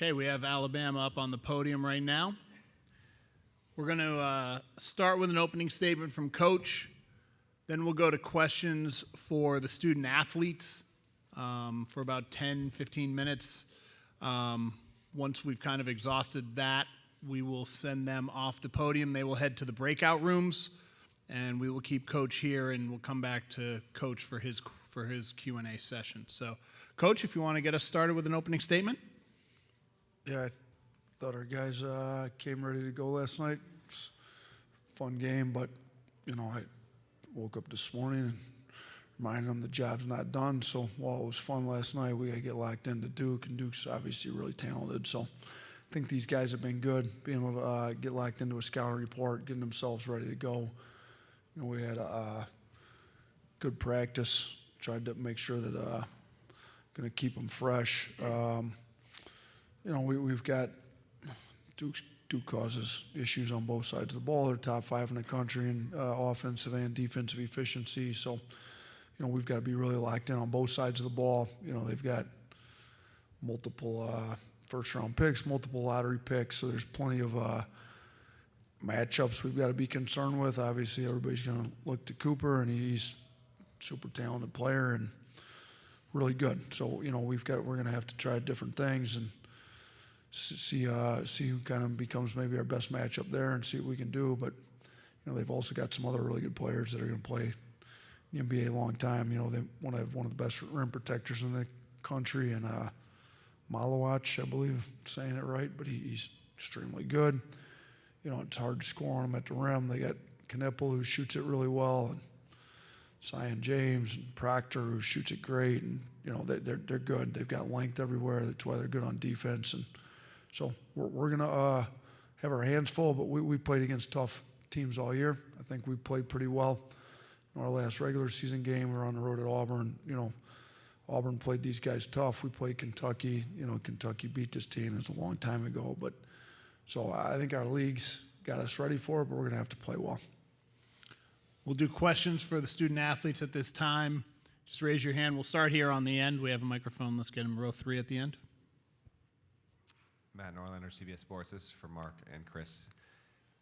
Okay, we have Alabama up on the podium right now. We're going to start with an opening statement from Coach. Then we'll go to questions for the student athletes for about 10, 15 minutes. Once we've kind of exhausted that, we will send them off the podium. They will head to the breakout rooms, and we will keep Coach here, and we'll come back to Coach for his Q&A session. So, Coach, if you want to get us started with an opening statement. Yeah, I thought our guys came ready to go last night. It's a fun game, but, I woke up this morning and reminded them the job's not done. So while it was fun last night, we got to get locked into Duke, and Duke's obviously really talented. So I think these guys have been good, being able to get locked into a scouting report, getting themselves ready to go. We had a good practice, tried to make sure that going to keep them fresh. We've got Duke causes issues on both sides of the ball. They're top 5 in the country in offensive and defensive efficiency. So, we've got to be really locked in on both sides of the ball. They've got multiple first-round picks, multiple lottery picks. So there's plenty of matchups we've got to be concerned with. Obviously, everybody's going to look to Cooper, and he's a super talented player and really good. So, we're going to have to try different things and see who kind of becomes maybe our best matchup there and see what we can do. But, they've also got some other really good players that are going to play in the NBA a long time. They want to have one of the best rim protectors in the country, and Malawach, I believe I'm saying it right, but he's extremely good. It's hard to score on him at the rim. They got Knipple, who shoots it really well, and Zion James and Proctor, who shoots it great, and they're good. They've got length everywhere. That's why they're good on defense. And so we're gonna have our hands full, but we played against tough teams all year. I think we played pretty well. In our last regular season game, we were on the road at Auburn. Auburn played these guys tough. We played Kentucky. Kentucky beat this team. It was a long time ago, but so I think our league's got us ready for it, but we're gonna have to play well. We'll do questions for the student athletes at this time. Just raise your hand. We'll start here on the end. We have a microphone. Let's get him row 3 at the end. Matt Norlander, CBS Sports. This is for Mark and Chris.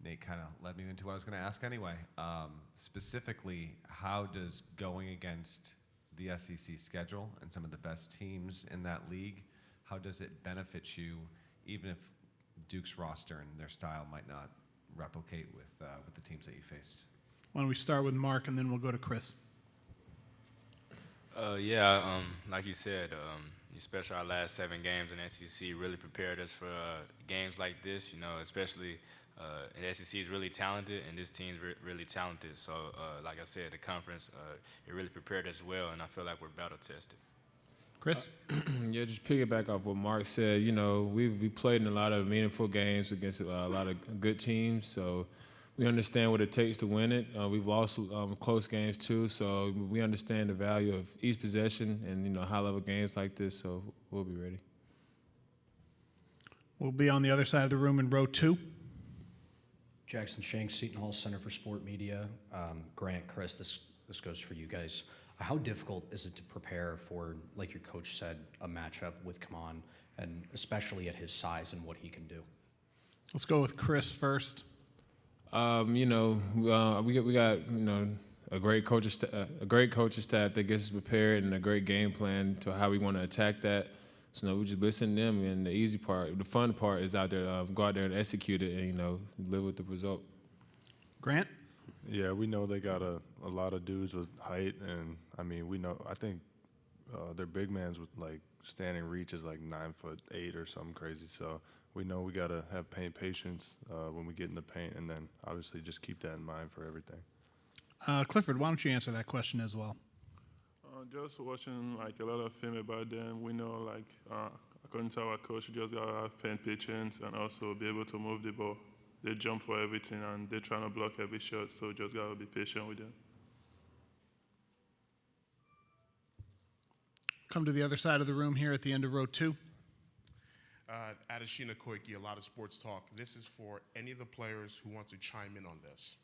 Nate kind of led me into what I was going to ask anyway. Specifically, how does going against the SEC schedule and some of the best teams in that league, how does it benefit you, even if Duke's roster and their style might not replicate with the teams that you faced? Why don't we start with Mark, and then we'll go to Chris. Like you said, especially our last 7 games in SEC really prepared us for games like this. Especially the SEC is really talented, and this team's really talented. So, like I said, the conference, it really prepared us well, and I feel like we're battle tested. Chris? Yeah, just piggyback off what Mark said. We played in a lot of meaningful games against a lot of good teams, so we understand what it takes to win it. We've lost close games too, so we understand the value of each possession and high-level games like this. So we'll be ready. We'll be on the other side of the room in row 2. Jackson Shanks, Seton Hall Center for Sport Media. Grant, Chris, this goes for you guys. How difficult is it to prepare for, like your coach said, a matchup with Kaman, and especially at his size and what he can do? Let's go with Chris first. We got a great coaching staff that gets us prepared, and a great game plan to how we want to attack that. So we just listen to them, and the fun part is out there, go out there and execute it, and live with the result. Grant? Yeah, we know they got a lot of dudes with height, and I think their big man's with standing reach is 9'8" or something crazy. So we know we got to have patience when we get in the paint, and then obviously just keep that in mind for everything. Clifford, why don't you answer that question as well? Just watching a lot of film about them, we know according to our coach, you just gotta have patience and also be able to move the ball. They jump for everything and they're trying to block every shot, so just gotta be patient with them. Come to the other side of the room here at the end of row 2. Adeshina Koiki, a lot of sports talk. This is for any of the players who want to chime in on this.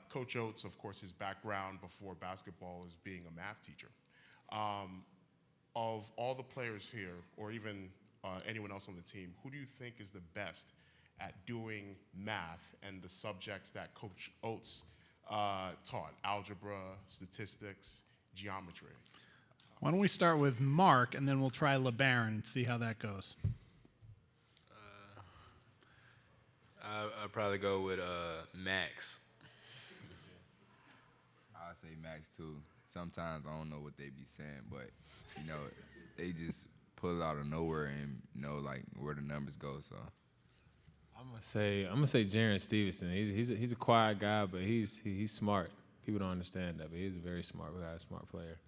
Coach Oates, of course, his background before basketball is being a math teacher. Of all the players here, or even anyone else on the team, who do you think is the best at doing math and the subjects that Coach Oates taught? Algebra, statistics, geometry. Why don't we start with Mark, and then we'll try LeBaron and see how that goes. I'll probably go with Max. I say Max too. Sometimes I don't know what they be saying, but you know, they just pull it out of nowhere and know like where the numbers go. So I'm gonna say Jaren Stevenson. He's a quiet guy, but he's smart. People don't understand that, but he's a very smart guy, smart player.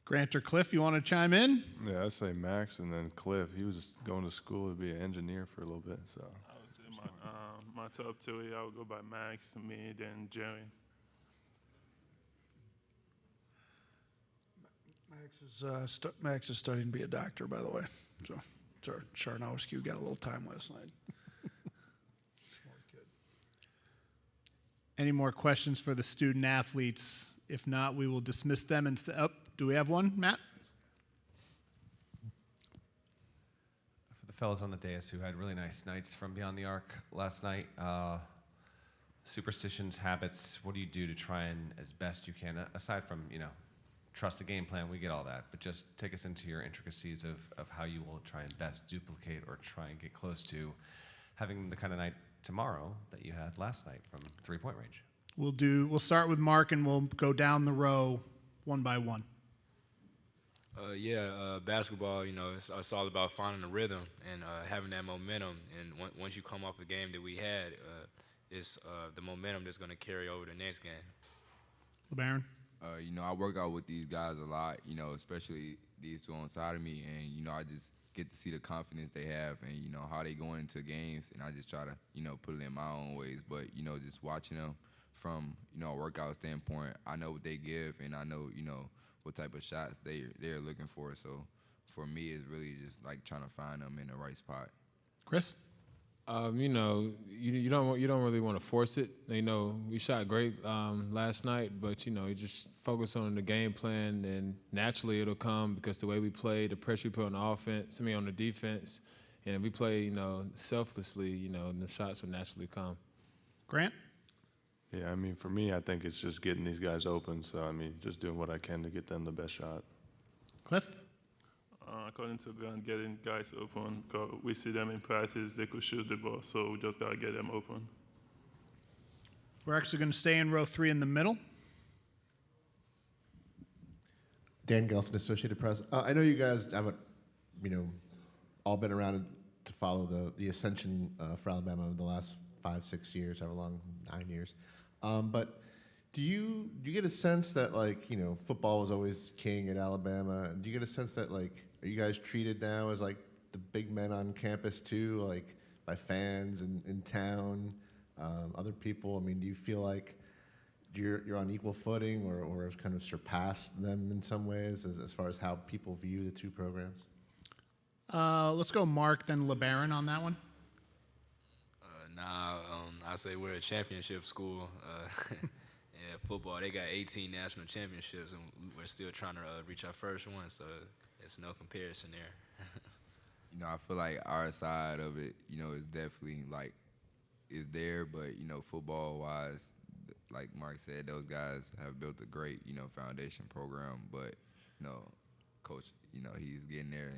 Grant or Cliff, you want to chime in? Yeah, I'd say Max and then Cliff. He was going to school to be an engineer for a little bit, so. I would say my top two, I would go by Max, me, then Jerry. Max is studying to be a doctor, by the way. So it's our Charnowski who got a little time last night. Smart kid. Any more questions for the student athletes? If not, we will dismiss them and do we have one, Matt? For the fellas on the dais who had really nice nights from Beyond the Arc last night, superstitions, habits, what do you do to try and, as best you can, aside from, trust the game plan, we get all that, but just take us into your intricacies of how you will try and best duplicate or try and get close to having the kind of night tomorrow that you had last night from three-point range. We'll start with Mark, and we'll go down the row one by one. Basketball, it's all about finding the rhythm and having that momentum. And once you come off a game that we had, it's the momentum that's going to carry over the next game. LeBaron? I work out with these guys a lot, especially these two on side of me, and, I just get to see the confidence they have and, how they go into games, and I just try to, put it in my own ways. But, just watching them from, a workout standpoint, I know what they give, and I know, what type of shots they're looking for. So for me, it's really just like trying to find them in the right spot. Chris? You don't really want to force it. We shot great last night, but you just focus on the game plan, and naturally it'll come because the way we play, the pressure we put on the on the defense, and if we play, selflessly, the shots will naturally come. Grant? Yeah, for me, I think it's just getting these guys open. So, just doing what I can to get them the best shot. Cliff? According to Grant, getting guys open, 'cause we see them in practice, they could shoot the ball, so we just got to get them open. We're actually going to stay in row 3 in the middle. Dan Gelson, Associated Press. I know you guys haven't, all been around to follow the ascension for Alabama in the last 5-6 years, however long, 9 years. But do you get a sense that football was always king at Alabama? Do you get a sense that are you guys treated now as the big men on campus too, by fans in town, other people? Do you feel like you're on equal footing or have kind of surpassed them in some ways as far as how people view the two programs? Let's go Mark, then LeBaron on that one. I say we're a championship school. Football, they got 18 national championships, and we're still trying to reach our first one, so it's no comparison there. I feel like our side of it, is definitely is there, but football-wise, like Mark said, those guys have built a great, foundation program, but Coach, he's getting there,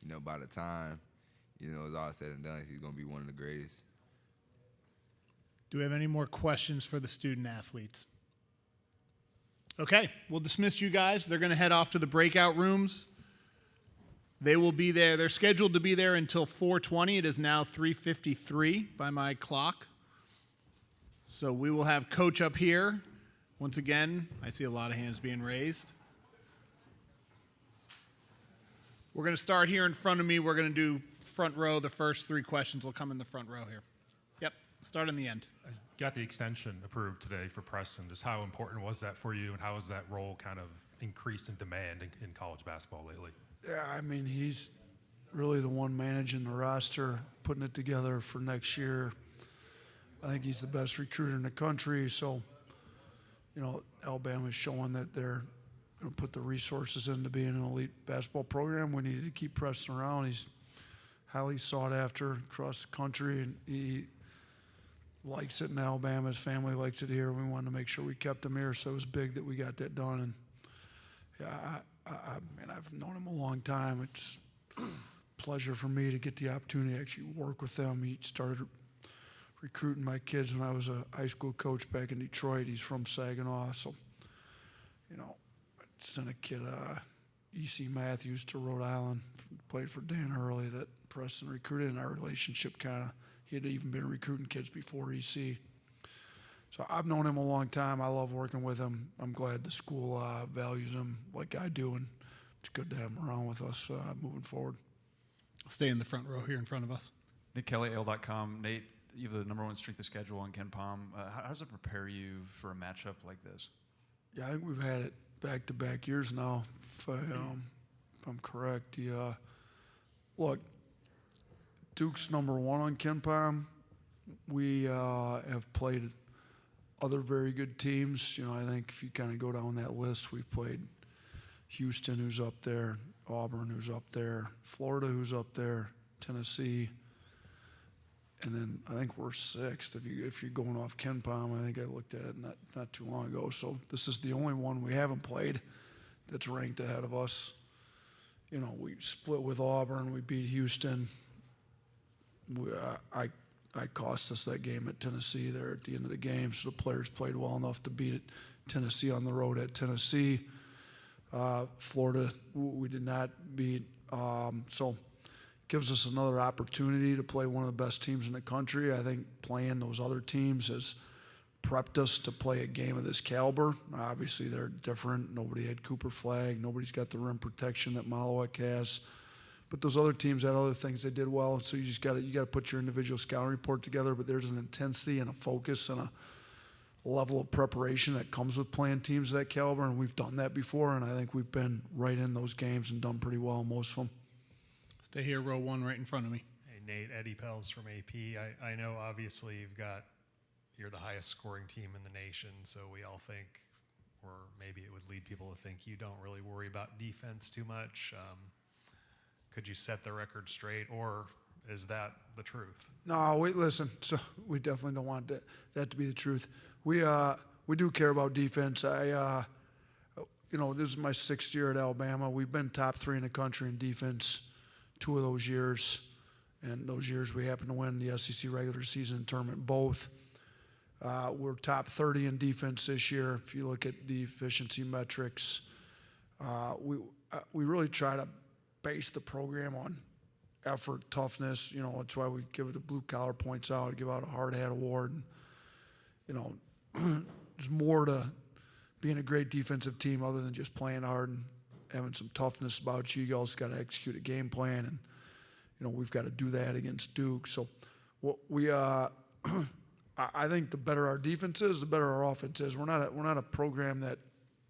and by the time, it's all said and done, he's gonna be one of the greatest. Do we have any more questions for the student athletes? Okay, we'll dismiss you guys. They're going to head off to the breakout rooms. They will be there. They're scheduled to be there until 4:20. It is now 3:53 by my clock. So we will have Coach up here. Once again, I see a lot of hands being raised. We're going to start here in front of me. We're going to do front row. The first 3 questions will come in the front row here. Yep, start in the end. Got the extension approved today for Preston. Just how important was that for you, and how has that role kind of increased in demand in college basketball lately? Yeah, he's really the one managing the roster, putting it together for next year. I think he's the best recruiter in the country. So, Alabama's showing that they're going to put the resources into being an elite basketball program. We needed to keep Preston around. He's highly sought after across the country, and he likes it in Alabama. His family likes it here. We wanted to make sure we kept him here, so it was big that we got that done. And yeah, I mean, I've known him a long time. It's a pleasure for me to get the opportunity to actually work with them. He started recruiting my kids when I was a high school coach back in Detroit. He's from Saginaw, so, you know, I sent a kid, E.C. Matthews, to Rhode Island, played for Dan Hurley, that Preston recruited, and our relationship kind of, he had even been recruiting kids before E.C. So I've known him a long time. I love working with him. I'm glad the school values him like I do, and it's good to have him around with us moving forward. Stay in the front row here in front of us. Nick Kelly, AL.com. Nate, you have the number one strength of schedule on Ken Palm. How does it prepare you for a matchup like this? Yeah, I think we've had it back-to-back years now, if I'm correct. Look, Duke's number one on Ken Palm. We have played other very good teams. You know, I think if you kind of go down that list, we've played Houston, who's up there, Auburn, who's up there, Florida, who's up there, Tennessee, and then I think we're sixth. If you're going off Ken Palm, I think I looked at it not too long ago. So this is the only one we haven't played that's ranked ahead of us. You know, we split with Auburn, we beat Houston. I cost us that game at Tennessee there at the end of the game, so the players played well enough to beat Tennessee on the road at Tennessee. Florida, we did not beat. So gives us another opportunity to play one of the best teams in the country. I think playing those other teams has prepped us to play a game of this caliber. Obviously, they're different. Nobody had Cooper Flag. Nobody's got the rim protection that Malawak has. But those other teams had other things they did well. So you just got to put your individual scouting report together. But there's an intensity and a focus and a level of preparation that comes with playing teams of that caliber, and we've done that before. And I think we've been right in those games and done pretty well in most of them. Stay here, row one, right in front of me. Hey, Nate, Eddie Pels from AP. I know obviously you're the highest scoring team in the nation, so we all think, or maybe it would lead people to think you don't really worry about defense too much. Could you set the record straight, or is that the truth? No, listen. So we definitely don't want that to be the truth. We do care about defense. You know, this is my 6th year at Alabama. We've been top 3 in the country in defense 2 of those years, and those years we happened to win the SEC regular season tournament both. We're top 30 in defense this year. If you look at the efficiency metrics, we really try to base the program on effort, toughness. You know, that's why we give it the blue collar points out, give out a hard hat award. And, you know, there's more to being a great defensive team other than just playing hard and having some toughness about you. You also got to execute a game plan, and, you know, we've got to do that against Duke. So what I think the better our defense is, the better our offense is. We're not a program that,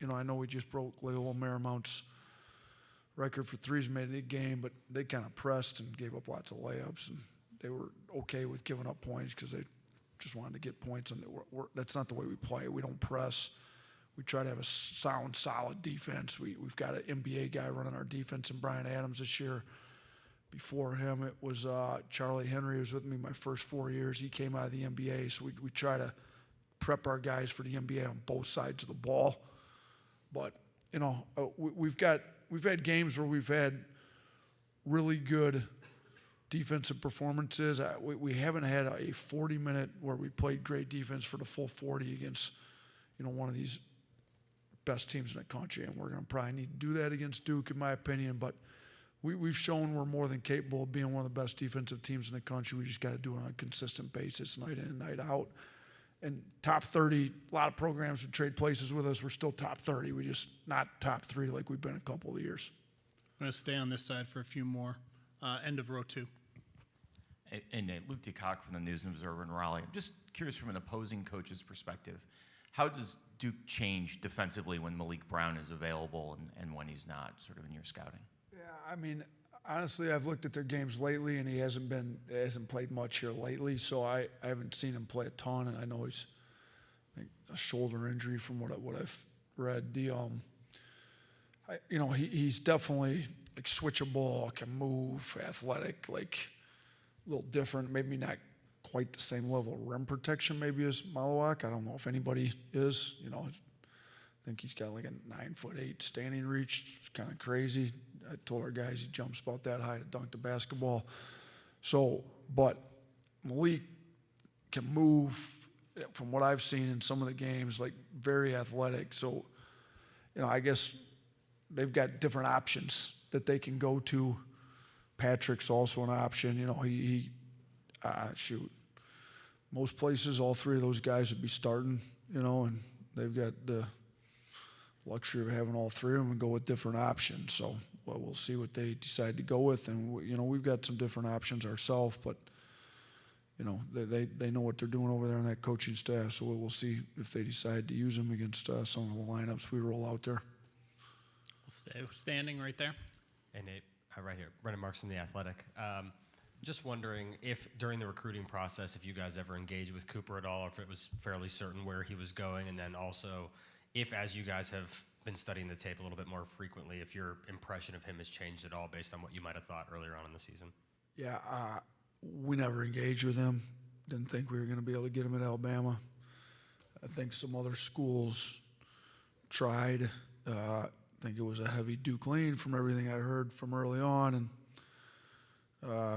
you know, I know we just broke Loyola Marymount's record for threes made in a game, but they kind of pressed and gave up lots of layups, and they were okay with giving up points because they just wanted to get points. And that's not the way we play. We don't press. We try to have a sound, solid defense. We've got an NBA guy running our defense, and Brian Adams this year. Before him, it was Charlie Henry, who was with me my first 4 years. He came out of the NBA, so we try to prep our guys for the NBA on both sides of the ball. But, you know, we've had games where we've had really good defensive performances. We haven't had a 40-minute where we played great defense for the full 40 against, you know, one of these best teams in the country, and we're going to probably need to do that against Duke, in my opinion. But we've shown we're more than capable of being one of the best defensive teams in the country. We just got to do it on a consistent basis, night in and night out. And top 30, a lot of programs would trade places with us. We're still top 30. We're just not top 3 like we've been a couple of years. I'm going to stay on this side for a few more. End of row 2. And Luke DeCock from the News and Observer in Raleigh. I'm just curious from an opposing coach's perspective, how does Duke change defensively when Malik Brown is available and when he's not, sort of in your scouting? Yeah, I mean, honestly, I've looked at their games lately, and he hasn't played much here lately, so I haven't seen him play a ton, and I know he's a shoulder injury from what I've read. he's definitely like switchable, can move, athletic, like a little different. Maybe not quite the same level of rim protection maybe as Malawak. I don't know if anybody is. I think he's got like a 9'8" standing reach. It's kind of crazy. I told our guys he jumps about that high to dunk the basketball. So, but Malik can move from what I've seen in some of the games, like very athletic. So, I guess they've got different options that they can go to. Patrick's also an option. Shoot. Most places, all three of those guys would be starting, and they've got the luxury of having all three of them and go with different options. So, we'll see what they decide to go with. And, we've got some different options ourselves, but, they know what they're doing over there on that coaching staff. So we'll see if they decide to use them against some of the lineups we roll out there. We'll stay standing right there. Hey, Nate, right here. Brendan Marks from The Athletic. Just wondering if during the recruiting process, if you guys ever engaged with Cooper at all, or if it was fairly certain where he was going, and then also if, as you guys have been studying the tape a little bit more frequently, if your impression of him has changed at all based on what you might have thought earlier on in the season. Yeah, we never engaged with him. Didn't think we were going to be able to get him at Alabama. I think some other schools tried. I think it was a heavy Duke lean from everything I heard from early on, and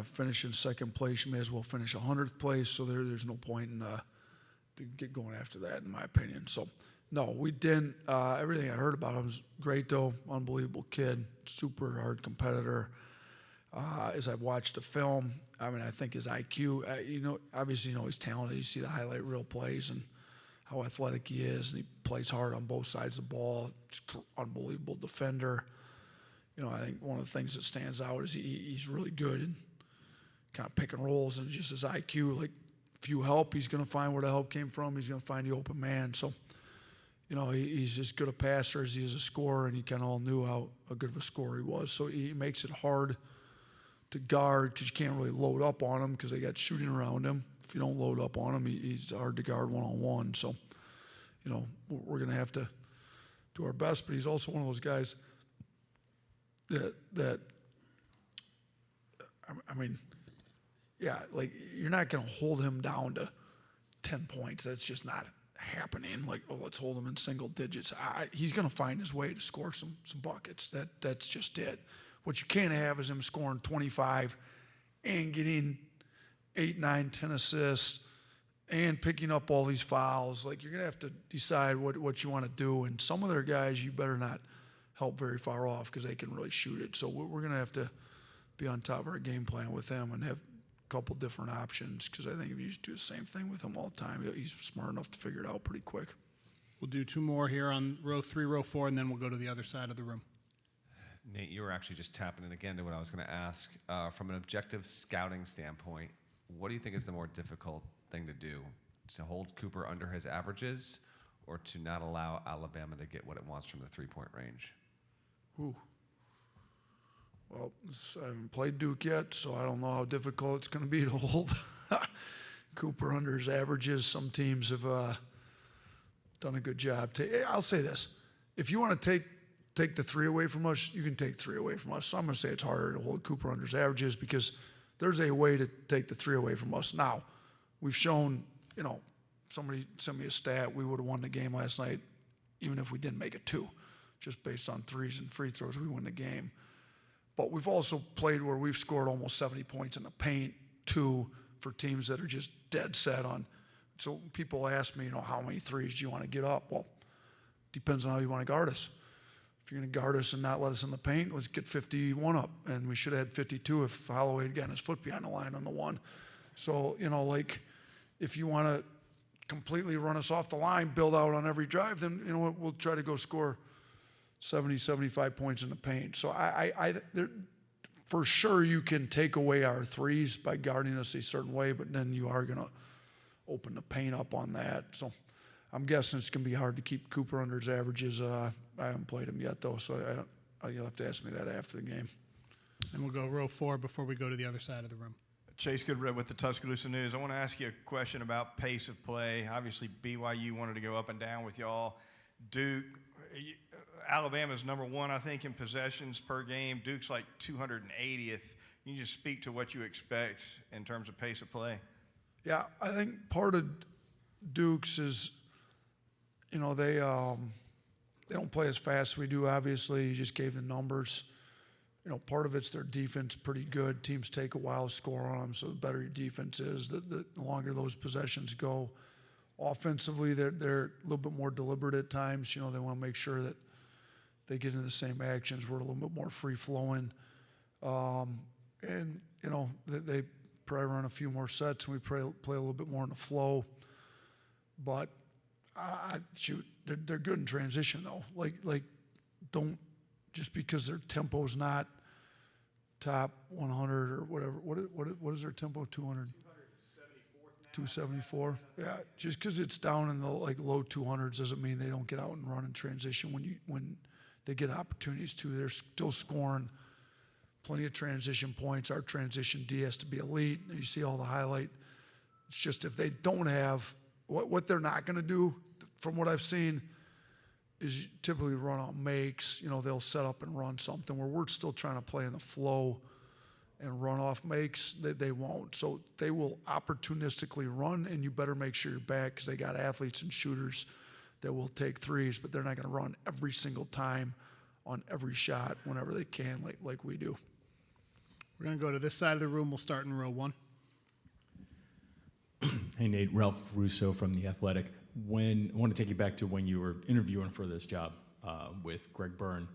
finishing second place, you may as well finish 100th place. So there's no point in to get going after that, in my opinion. So no, we didn't. Everything I heard about him was great, though. Unbelievable kid, super hard competitor. As I've watched the film, I think his IQ, obviously, he's talented. You see the highlight reel plays and how athletic he is, and he plays hard on both sides of the ball. Unbelievable defender. I think one of the things that stands out is he's really good in kind of pick and rolls, and just his IQ. Like, if you help, he's going to find where the help came from. He's going to find the open man. So, he's as good a passer as he is a scorer, and you kind of all knew how good of a scorer he was. So he makes it hard to guard because you can't really load up on him because they got shooting around him. If you don't load up on him, he's hard to guard one-on-one. So, we're going to have to do our best, but he's also one of those guys that like you're not going to hold him down to 10 points. That's just not happening. Like, let's hold him in single digits. He's going to find his way to score some buckets. That's just it. What you can't have is him scoring 25 and getting 8, 9, 10 assists and picking up all these fouls. Like, you're going to have to decide what you want to do. And some of their guys, you better not help very far off because they can really shoot it. So we're going to have to be on top of our game plan with them and have a couple different options because I think if you just do the same thing with him all the time, he's smart enough to figure it out pretty quick. We'll do two more here on row 3, row 4, and then we'll go to the other side of the room. Nate, you were actually just tapping in again to what I was going to ask. From an objective scouting standpoint, what do you think is the more difficult thing to do? To hold Cooper under his averages or to not allow Alabama to get what it wants from the three-point range? Ooh. Well, I haven't played Duke yet, so I don't know how difficult it's going to be to hold Cooper under his averages. Some teams have done a good job. I'll say this. If you want to take the three away from us, you can take three away from us. So I'm going to say it's harder to hold Cooper under his averages because there's a way to take the three away from us. Now, we've shown, somebody sent me a stat, we would have won the game last night even if we didn't make it 2. Just based on threes and free throws, we win the game. But we've also played where we've scored almost 70 points in the paint, 2 for teams that are just dead set on. So people ask me, how many threes do you want to get up? Well, depends on how you want to guard us. If you're going to guard us and not let us in the paint, let's get 51 up. And we should have had 52 if Holloway had gotten his foot behind the line on the one. So, if you want to completely run us off the line, build out on every drive, then, we'll try to go score 70, 75 points in the paint. So for sure you can take away our threes by guarding us a certain way, but then you are going to open the paint up on that. So I'm guessing it's going to be hard to keep Cooper under his averages. I haven't played him yet, though, so you'll have to ask me that after the game. And we'll go row 4 before we go to the other side of the room. Chase Goodred with the Tuscaloosa News. I want to ask you a question about pace of play. Obviously, BYU wanted to go up and down with y'all. Duke, Alabama's #1, I think, in possessions per game. Duke's like 280th. Can you just speak to what you expect in terms of pace of play? Yeah, I think part of Duke's is, you know, they don't play as fast as we do, obviously. You just gave the numbers. You know, part of it's their defense pretty good. Teams take a while to score on them, so the better your defense is, the longer those possessions go. Offensively, they're a little bit more deliberate at times. You know, they want to make sure that they get into the same actions. We're a little bit more free-flowing. And, you know, they probably run a few more sets, and we play a little bit more in the flow. But, they're good in transition, though. Like, don't, just because their tempo's not top 100 or whatever. What is their tempo? 200? 274. Yeah, just because it's down in the low 200s doesn't mean they don't get out and run in transition when they get opportunities to. They're still scoring plenty of transition points. Our transition D has to be elite. You see all the highlight. It's just if they don't have what they're not going to do, from what I've seen, is typically run on makes. You know, they'll set up and run something where we're still trying to play in the flow and run off makes. They won't. So they will opportunistically run, and you better make sure you're back because they got athletes and shooters that will take threes, but they're not going to run every single time on every shot whenever they can like we do. We're going to go to this side of the room. We'll start in row 1. Hey, Nate. Ralph Russo from The Athletic. I want to take you back to when you were interviewing for this job with Greg Byrne.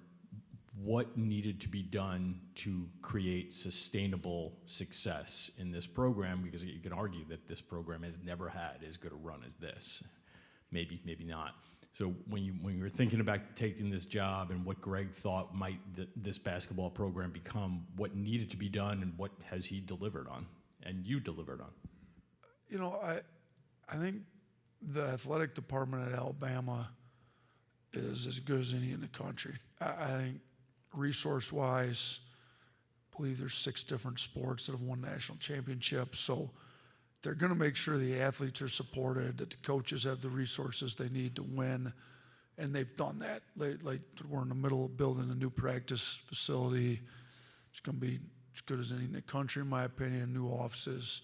What needed to be done to create sustainable success in this program? Because you can argue that this program has never had as good a run as this. Maybe not. So when you were thinking about taking this job and what Greg thought might this basketball program become, what needed to be done and what has he delivered on and you delivered on? You know, I think the athletic department at Alabama is as good as any in the country. I think resource-wise, I believe there's 6 different sports that have won national championships. So they're going to make sure the athletes are supported, that the coaches have the resources they need to win, and they've done that. We're in the middle of building a new practice facility. It's going to be as good as any in the country, in my opinion. New offices,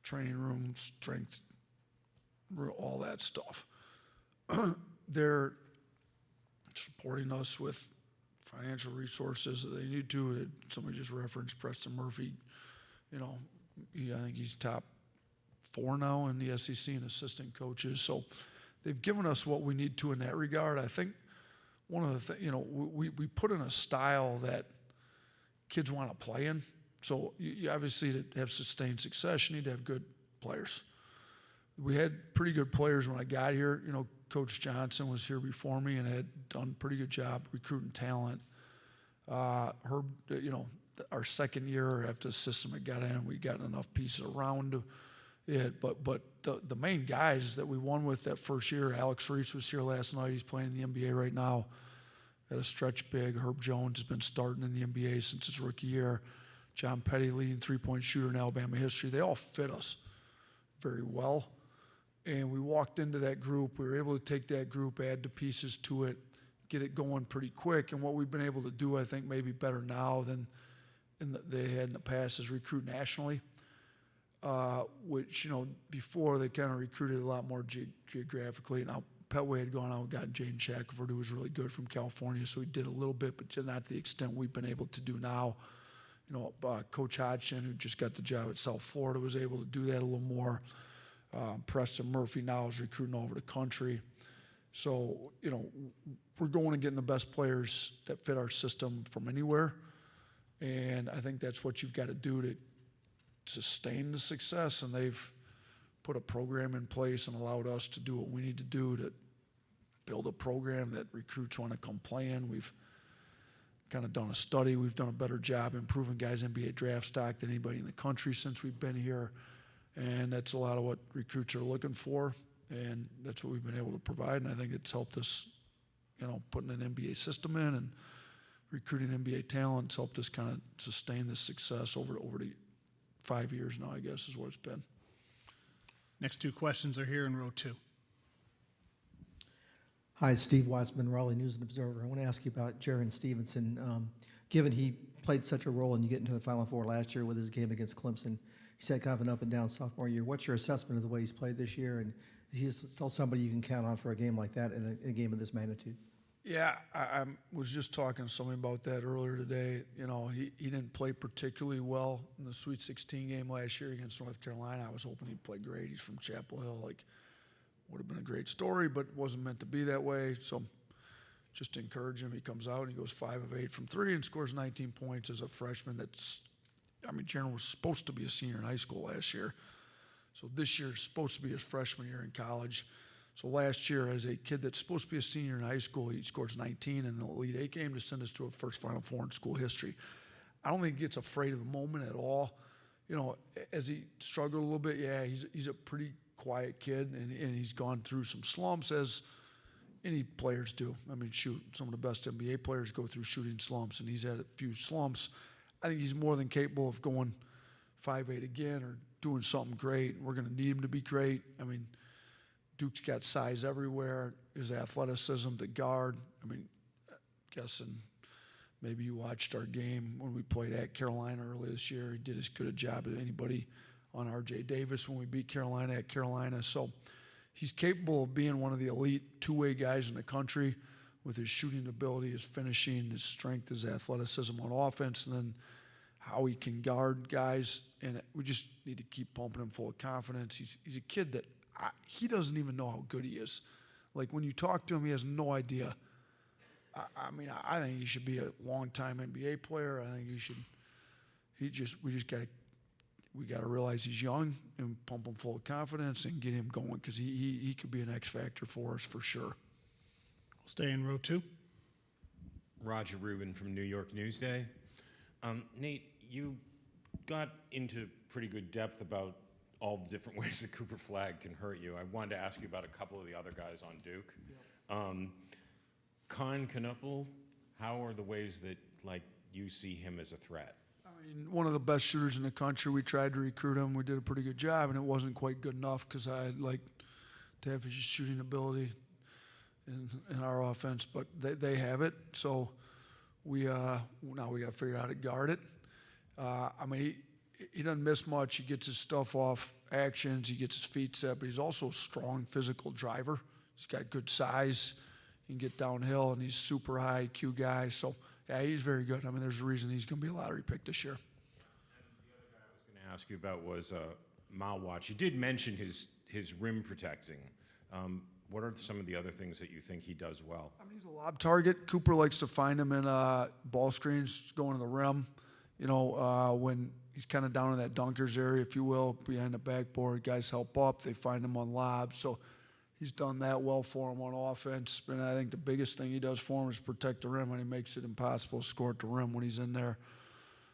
training rooms, strength, all that stuff. They're supporting us with financial resources that they need to. Somebody just referenced Preston Murphy. You know, I think he's top 4 now in the SEC and assistant coaches. So they've given us what we need to in that regard. I think one of the things, you know, we put in a style that kids want to play in. So you obviously, to have sustained success, you need to have good players. We had pretty good players when I got here. You know, Coach Johnson was here before me and had done a pretty good job recruiting talent. Herb, you know, our second year after the system had got in, we got enough pieces around it. But the main guys that we won with that first year, Alex Reese was here last night. He's playing in the NBA right now at a stretch big. Herb Jones has been starting in the NBA since his rookie year. John Petty, leading three-point shooter in Alabama history. They all fit us very well. And we walked into that group. We were able to take that group, add the pieces to it, get it going pretty quick. And what we've been able to do, I think, maybe better now than they had in the past, is recruit nationally. Which, you know, before they kind of recruited a lot more geographically. Now, Petway had gone out and gotten Jaden Shackelford, who was really good from California, so he did a little bit, but not to the extent we've been able to do now. You know, Coach Hodgson, who just got the job at South Florida, was able to do that a little more. Preston Murphy now is recruiting all over the country. So, you know, we're going and getting the best players that fit our system from anywhere. And I think that's what you've got to do to sustain the success. And they've put a program in place and allowed us to do what we need to do to build a program that recruits want to come play in. We've kind of done a study. We've done a better job improving guys' NBA draft stock than anybody in the country since we've been here. And that's a lot of what recruits are looking for. And that's what we've been able to provide. And I think it's helped us, you know, putting an NBA system in and recruiting NBA talent. It's helped us kind of sustain this success over the 5 years now, I guess, is what it's been. Next 2 questions are here in row 2. Hi, Steve Weisman, Raleigh News and Observer. I want to ask you about Jaron Stevenson. Given he played such a role and you get into the Final Four last year with his game against Clemson, he's had kind of an up and down sophomore year. What's your assessment of the way he's played this year? And he's still somebody you can count on for a game like that in a game of this magnitude? Yeah, I was just talking to somebody about that earlier today. You know, he didn't play particularly well in the Sweet 16 game last year against North Carolina. I was hoping he'd play great. He's from Chapel Hill. Like, would have been a great story, but wasn't meant to be that way. So just to encourage him, he comes out and he goes 5 of 8 from 3 and scores 19 points as a freshman. Jaron was supposed to be a senior in high school last year. So this year is supposed to be his freshman year in college. So last year, as a kid that's supposed to be a senior in high school, he scores 19 in the Elite Eight game to send us to a first Final Four in school history. I don't think he gets afraid of the moment at all. You know, as he struggled a little bit, yeah, he's a pretty quiet kid, and he's gone through some slumps, as any players do. I mean, shoot, some of the best NBA players go through shooting slumps, and he's had a few slumps. I think he's more than capable of going 5-8 again or doing something great. We're going to need him to be great. I mean, Duke's got size everywhere. His athleticism to guard. I mean, guessing maybe you watched our game when we played at Carolina earlier this year. He did as good a job as anybody on R.J. Davis when we beat Carolina at Carolina. So he's capable of being one of the elite two-way guys in the country with his shooting ability, his finishing, his strength, his athleticism on offense, and then how he can guard guys. And we just need to keep pumping him full of confidence. He's a kid that he doesn't even know how good he is. Like, when you talk to him, he has no idea. I mean, I think he should be a long-time NBA player. I think we got to realize he's young and pump him full of confidence and get him going, because he could be an X factor for us for sure. We'll stay in row 2. Roger Rubin from New York Newsday. Nate, you got into pretty good depth about all the different ways that Cooper Flagg can hurt you. I wanted to ask you about a couple of the other guys on Duke. Khan Knuppel, how are the ways that, like, you see him as a threat? I mean, one of the best shooters in the country. We tried to recruit him. We did a pretty good job, and it wasn't quite good enough because I'd like to have his shooting ability in our offense, but they have it. So now we got to figure out how to guard it. I mean, he doesn't miss much. He gets his stuff off actions. He gets his feet set, but he's also a strong physical driver. He's got good size. He can get downhill, and he's super high IQ guy. So, yeah, he's very good. I mean, there's a reason he's going to be a lottery pick this year. And the other guy I was going to ask you about was Malwatch. You did mention his rim protecting. What are some of the other things that you think he does well? I mean, he's a lob target. Cooper likes to find him in ball screens going to the rim. You know, when he's kind of down in that dunkers area, if you will, behind the backboard, guys help up. They find him on lobs. So he's done that well for him on offense. And I think the biggest thing he does for him is protect the rim, and he makes it impossible to score at the rim when he's in there.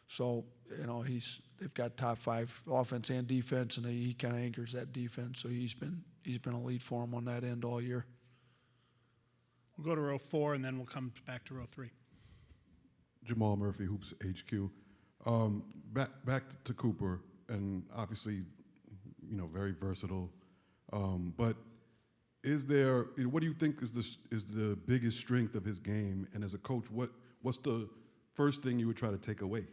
So, you know, they've got top 5 offense and defense, and he kind of anchors that defense. So he's been a lead for him on that end all year. We'll go to row 4, and then we'll come back to row 3. Jamal Murphy, Hoops HQ. Back to Cooper, and obviously, you know, very versatile. But what do you think is the biggest strength of his game? And as a coach, what's the first thing you would try to take away?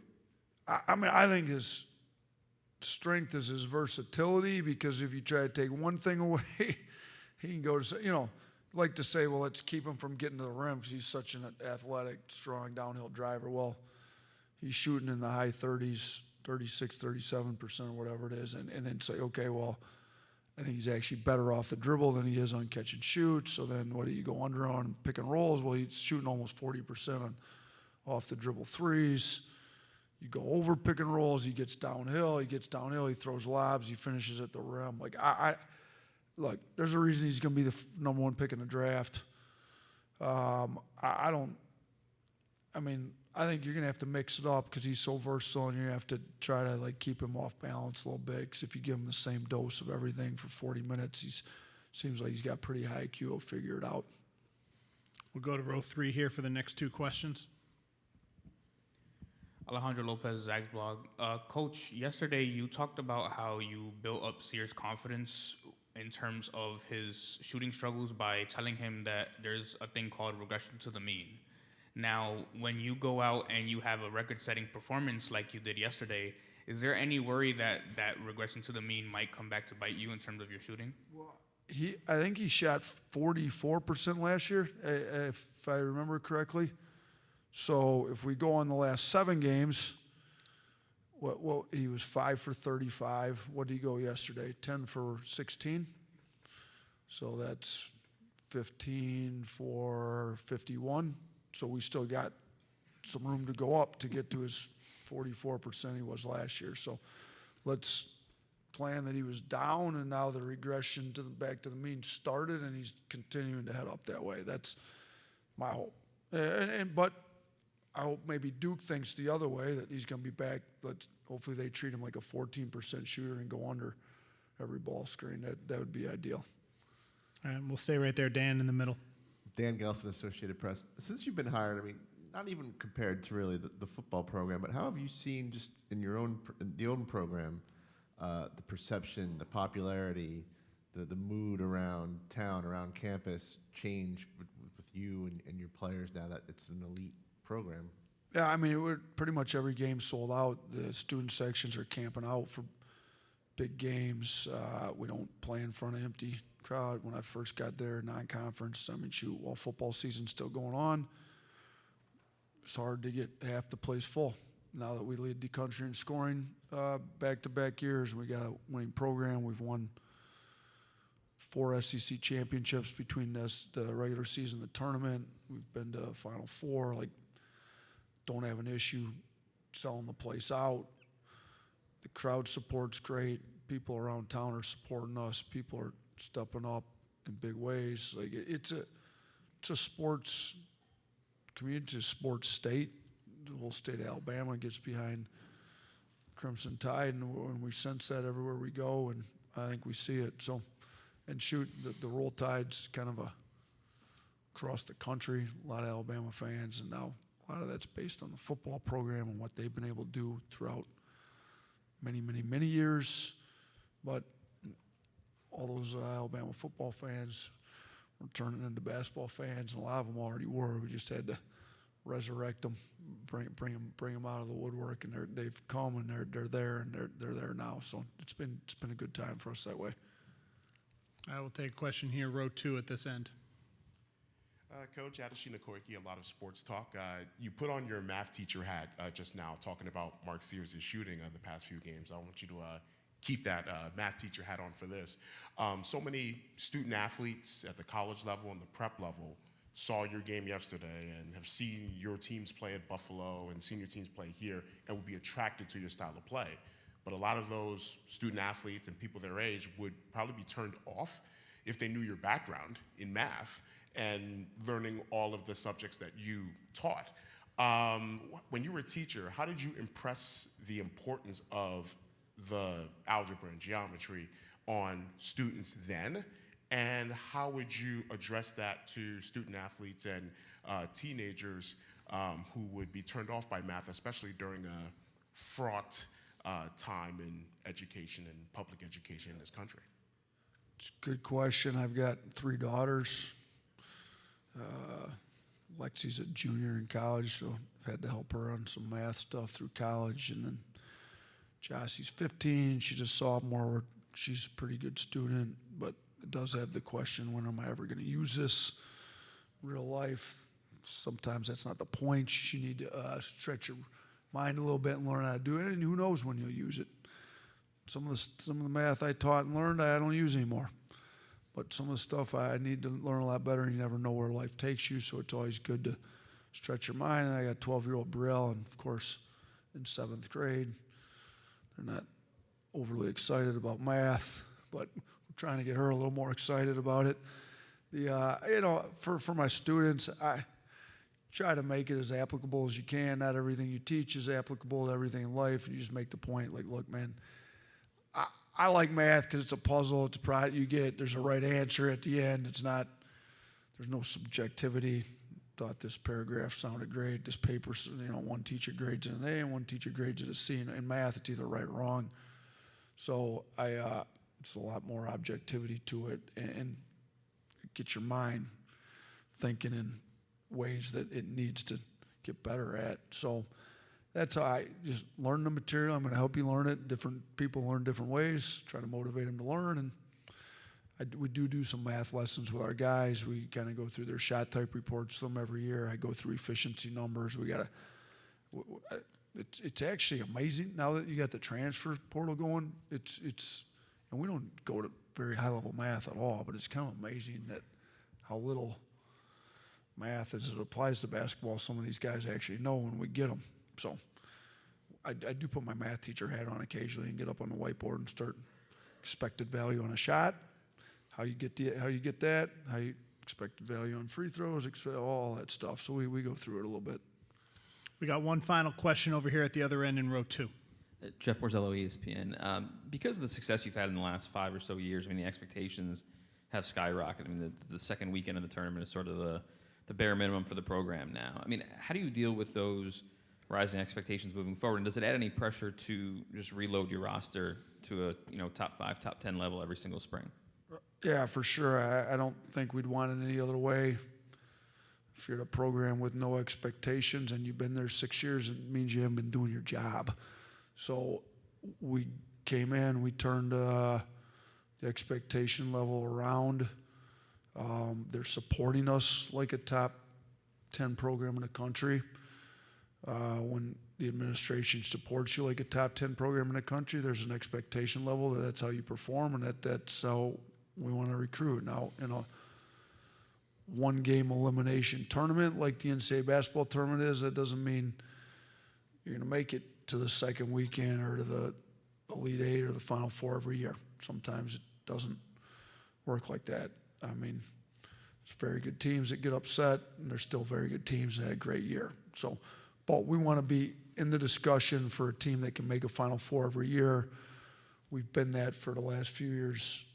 I mean, I think his strength is his versatility, because if you try to take one thing away, he can go to, you know, like to say, well, let's keep him from getting to the rim because he's such an athletic, strong downhill driver. Well, he's shooting in the high 30s, 36, 37% or whatever it is, and then say, okay, well, I think he's actually better off the dribble than he is on catch and shoot. So then what do you go under on pick and rolls? Well, he's shooting almost 40% on off the dribble threes. You go over pick and rolls, he gets downhill, he throws lobs, he finishes at the rim. Like, look, there's a reason he's going to be the number 1 pick in the draft. I think you're going to have to mix it up because he's so versatile, and you have to try to, like, keep him off balance a little bit, because if you give him the same dose of everything for 40 minutes, seems like he's got pretty high IQ. He'll figure it out. We'll go to row 3 here for the next 2 questions. Alejandro Lopez, Zags Blog. Coach, yesterday you talked about how you built up Sears' confidence in terms of his shooting struggles by telling him that there's a thing called regression to the mean. Now, when you go out and you have a record-setting performance like you did yesterday, is there any worry that that regression to the mean might come back to bite you in terms of your shooting? I think he shot 44% last year, if I remember correctly. So if we go on the last 7 games, what he was 5 for 35. What did he go yesterday? 10 for 16. So that's 15 for 51. So we still got some room to go up to get to his 44% he was last year. So let's plan that he was down, and now the regression to back to the mean started, and he's continuing to head up that way. That's my hope. But I hope maybe Duke thinks the other way, that he's going to be back. Hopefully they treat him like a 14% shooter and go under every ball screen. That would be ideal. All right, we'll stay right there, Dan, in the middle. Dan Gelson, Associated Press. Since you've been hired, I mean, not even compared to really the football program, but how have you seen just in your own the own program the perception, the popularity, the mood around town, around campus change with you and your players now that it's an elite program? Yeah, I mean, we're pretty much every game sold out. The student sections are camping out for big games. We don't play in front of empty crowd. When I first got there, non-conference, I mean, shoot, while football season's still going on, it's hard to get half the place full. Now that we lead the country in scoring back-to-back years, we got a winning program. We've won 4 SEC championships between the regular season and the tournament. We've been to Final Four. Like, don't have an issue selling the place out. The crowd support's great. People around town are supporting us. People are stepping up in big ways. Like, it's a sports community, it's a sports state. The whole state of Alabama gets behind Crimson Tide, and we sense that everywhere we go, and I think we see it. So, and shoot, the Roll Tide's kind of across the country, a lot of Alabama fans, and now a lot of that's based on the football program and what they've been able to do throughout many, many, many years. But all those Alabama football fans were turning into basketball fans, and a lot of them already were. We just had to resurrect them, bring them out of the woodwork, and they've come, and they're there, and they're there now. So it's been a good time for us that way. I will take a question here, row 2 at this end. Coach Adeshina Koike, a lot of sports talk. You put on your math teacher hat just now, talking about Mark Sears' shooting the past few games. I want you to keep that math teacher hat on for this. So many student athletes at the college level and the prep level saw your game yesterday and have seen your teams play at Buffalo and seen your teams play here and would be attracted to your style of play. But a lot of those student athletes and people their age would probably be turned off if they knew your background in math and learning all of the subjects that you taught. When you were a teacher, how did you impress the importance of the algebra and geometry on students then? And how would you address that to student athletes and teenagers who would be turned off by math, especially during a fraught time in education and public education in this country? It's a good question. I've got 3 daughters. Lexi's a junior in college, so I've had to help her on some math stuff through college. And then Jossie's 15. She's a sophomore. She's a pretty good student, but it does have the question, when am I ever going to use this in real life? Sometimes that's not the point. You need to stretch your mind a little bit and learn how to do it, and who knows when you'll use it. Some of the math I taught and learned, I don't use anymore. But some of the stuff I need to learn a lot better, and you never know where life takes you, so it's always good to stretch your mind. And I got 12-year-old Brielle, and of course, in 7th grade, they're not overly excited about math, but we're trying to get her a little more excited about it. For my students, I try to make it as applicable as you can. Not everything you teach is applicable to everything in life, and you just make the point, like, look, man, I like math because it's a puzzle. It's a product you get. There's a right answer at the end. There's no subjectivity. Thought this paragraph sounded great. This paper, one teacher grades it an A and one teacher grades it a C. In math, it's either right or wrong. So It's a lot more objectivity to it, and get your mind thinking in ways that it needs to get better at. So that's how I just learn the material. I'm going to help you learn it. Different people learn different ways, try to motivate them to learn. And we do some math lessons with our guys. We kind of go through their shot type reports with them every year. I go through efficiency numbers. It's actually amazing now that you got the transfer portal going. And we don't go to very high level math at all, but it's kind of amazing that how little math as it applies to basketball some of these guys actually know when we get them. So I do put my math teacher hat on occasionally and get up on the whiteboard and start expected value on a shot, how you get that, how you expected value on free throws, all that stuff. So we go through it a little bit. We got one final question over here at the other end in row 2. Jeff Borzello, ESPN. Because of the success you've had in the last 5 or so years, I mean, the expectations have skyrocketed. I mean, the second weekend of the tournament is sort of the bare minimum for the program now. I mean, how do you deal with those rising expectations moving forward? And does it add any pressure to just reload your roster to a top 5, top 10 level every single spring? Yeah, for sure. I don't think we'd want it any other way. If you're at a program with no expectations and you've been there 6 years, it means you haven't been doing your job. So we came in, we turned the expectation level around. They're supporting us like a top 10 program in the country. When the administration supports you like a top 10 program in the country, there's an expectation level that's how you perform, and that's how we want to recruit. Now, in a one-game elimination tournament like the NCAA basketball tournament is, that doesn't mean you're going to make it to the second weekend or to the Elite Eight or the Final Four every year. Sometimes it doesn't work like that. I mean, there's very good teams that get upset, and there's still very good teams that had a great year. So, but we want to be in the discussion for a team that can make a Final Four every year. We've been that for the last few years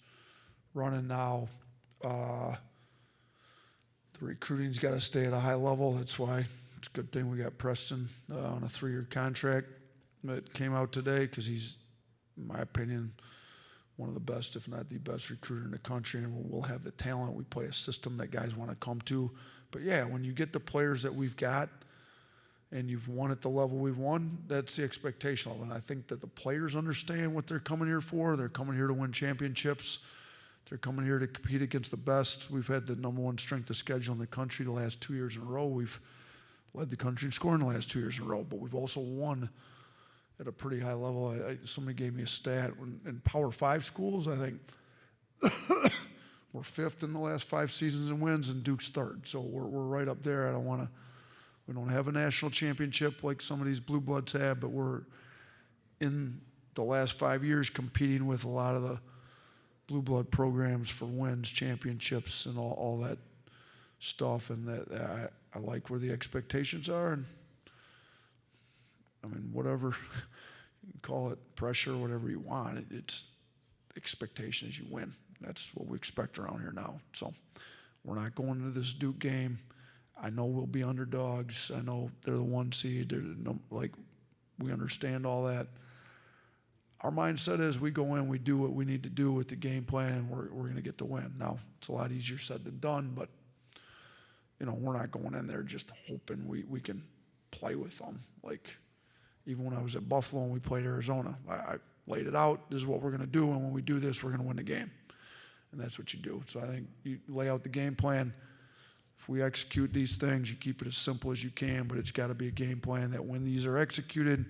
running now. The recruiting's got to stay at a high level. That's why it's a good thing we got Preston on a 3-year contract that came out today, because he's, in my opinion, one of the best, if not the best recruiter in the country, and we'll have the talent. We play a system that guys want to come to. But yeah, when you get the players that we've got and you've won at the level we've won, that's the expectation level. And I think that the players understand what they're coming here for. They're coming here to win championships. They're coming here to compete against the best. We've had the #1 strength of schedule in the country the last 2 years in a row. We've led the country in scoring the last 2 years in a row, but we've also won at a pretty high level. Somebody gave me a stat. In Power 5 schools, I think we're 5th in the last 5 seasons in wins, and Duke's 3rd. So we're right up there. We don't have a national championship like some of these blue bloods have, but we're in the last 5 years competing with a lot of the blue blood programs for wins, championships, and all that stuff. And that I like where the expectations are. And I mean, whatever you can call it, pressure, whatever you want, it's expectation is you win. That's what we expect around here now. So we're not going into this Duke game. I know we'll be underdogs. I know they're the 1 seed. We understand all that. Our mindset is we go in, we do what we need to do with the game plan, and we're going to get the win. Now, it's a lot easier said than done, but we're not going in there just hoping we can play with them. Like, even when I was at Buffalo and we played Arizona, I laid it out. This is what we're going to do, and when we do this, we're going to win the game. And that's what you do. So I think you lay out the game plan. If we execute these things, you keep it as simple as you can, but it's got to be a game plan that when these are executed,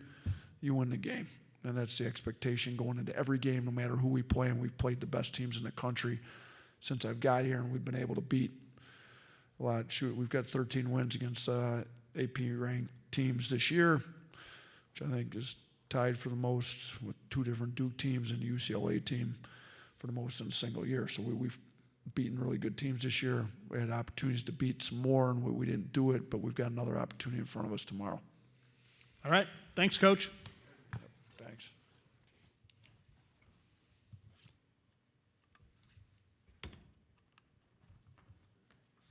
you win the game. And that's the expectation going into every game, no matter who we play. And we've played the best teams in the country since I've got here, and we've been able to beat a lot. We've got 13 wins against AP-ranked teams this year, which I think is tied for the most with 2 different Duke teams and a UCLA team for the most in a single year. So we've beaten really good teams this year. We had opportunities to beat some more, and we didn't do it, but we've got another opportunity in front of us tomorrow. All right. Thanks, Coach.